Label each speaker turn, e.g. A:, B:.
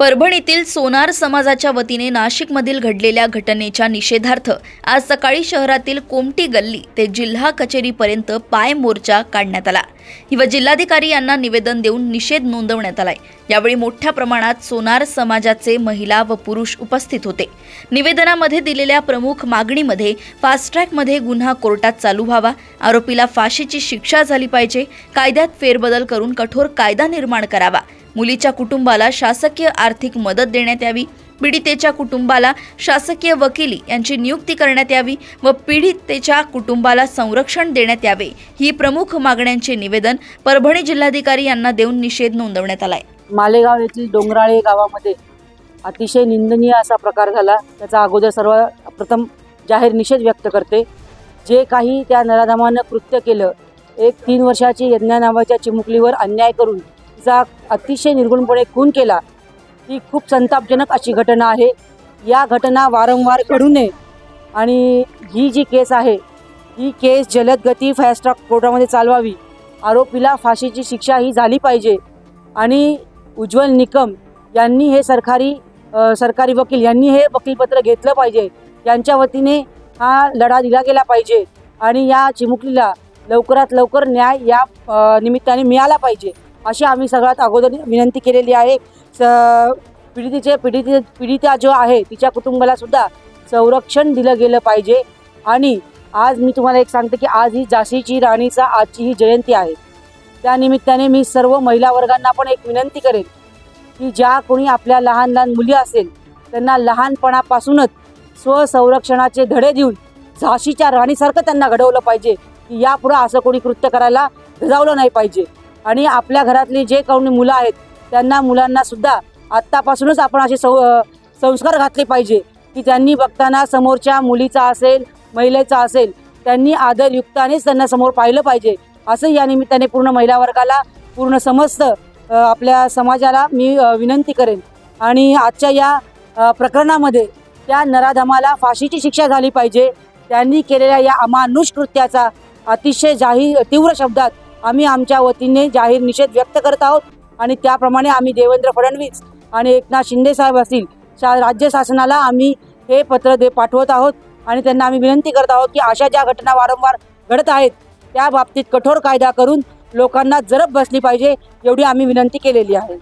A: परभणीतील सोनार समाजाच्या वतीने नाशिकमधील घडलेल्या घटनेच्या निषेधार्थ आज सकाळी शहरातील कोमटी गल्ली ते जिल्हा कचेरीपर्यंत पाय मोर्चा काढण्यात आला। व जिल्हाधिकारी यांना निवेदन देऊन निषेध नोंदवण्यात आलाय। यावेळी मोठ्या प्रमाणात सोनार समाजाचे महिला व पुरुष उपस्थित होते। निवेदनामध्ये दिलेल्या प्रमुख मागणीमध्ये फास्ट ट्रॅकमध्ये गुन्हा कोर्टात चालू व्हावा, आरोपीला फाशीची शिक्षा झाली पाहिजे, कायद्यात फेरबदल करून कठोर कायदा निर्माण करावा, मुलीच्या कुटुंबाला शासकीय आर्थिक मदत देण्यात यावी, पीडितेच्या कुटुंबाला शासकीय वकिली यांची नियुक्ती करण्यात यावी व पीडितेच्या कुटुंबाला संरक्षण देण्यात यावे, ही प्रमुख मागण्यांचे निवेदन परभणी जिल्हाधिकारी यांना देऊन निषेध नोंदवण्यात आलाय।
B: मालेगाव येथील डोंगराळे गावामध्ये अतिशय निंदनीय असा प्रकार झाला। त्याचा अगोदर सर्वप्रथम जाहीर निषेध व्यक्त करते। जे काही त्या नराधमानं कृत्य केलं, एक 3 वर्षाची यज्ञा नावाच्या चिमुकलीवर अन्याय करून तिचा अतिशय निर्गुणपणे खून केला, ही खूप संतापजनक अशी घटना आहे। या घटना वारंवार घडू नये आणि ही जी केस आहे ही केस जलद गती फास्ट ट्रॅक कोर्टामध्ये चालवावी, आरोपीला फाशीची शिक्षा ही झाली पाहिजे आणि उज्ज्वल निकम यांनी हे सरकारी वकील यांनी हे वकीलपत्र घेतलं पाहिजे, यांच्या वतीने हा लढा दिला गेला पाहिजे आणि या चिमुकलीला लवकरात लवकर न्याय या निमित्ताने मिळाला पाहिजे अशी आम्ही सगळ्यात अगोदर विनंती केलेली आहे। पीडिता जो आहे तिच्या कुटुंबाला सुद्धा संरक्षण दिलं गेलं पाहिजे। आणि आज मी तुम्हाला एक सांगते की आज ही झाशीची राणीचा आजची ही जयंती आहे। त्या निमित्ताने मी सर्व महिला वर्गांना पण एक विनंती करेन की ज्या कोणी आपल्या लहान लहान मुली असेल त्यांना लहानपणापासूनच स्वसंरक्षणाचे धडे देऊन झाशीच्या राणीसारखं त्यांना घडवलं पाहिजे की यापुढे असं कोणी कृत्य करायला धजावलं नाही पाहिजे। आणि आपल्या घरातली जे कोणी मुलं आहेत त्यांना मुलांना सुद्धा आत्तापासूनच आपण असे संस्कार घातले पाहिजे की त्यांनी बघताना समोरच्या मुलीचा असेल महिलेचा असेल त्यांनी आदरयुक्तानेच त्यांना समोर पाहिलं पाहिजे, असं या निमित्ताने पूर्ण महिला वर्गाला पूर्ण समस्त आपल्या समाजाला मी विनंती करेन। आणि आजच्या या प्रकरणामध्ये त्या नराधमाला फाशीची शिक्षा झाली पाहिजे। त्यांनी केलेल्या या अमानुष कृत्याचा अतिशय तीव्र शब्दात आम्ही आमच्या वतीने जाहीर निषेध व्यक्त करत आहोत आणि त्याप्रमाणे आम्ही देवेंद्र फडणवीस आणि एकनाथ शिंदे साहेब असतील राज्य शासनाला आम्ही हे पत्र पाठवत आहोत आणि त्यांना आम्ही विनंती करत आहोत की अशा ज्या घटना वारंवार घडत आहेत त्या बाबतीत कठोर कायदा करून लोकांना जरब बसली पाहिजे, एवढी आम्ही विनंती केलेली आहे।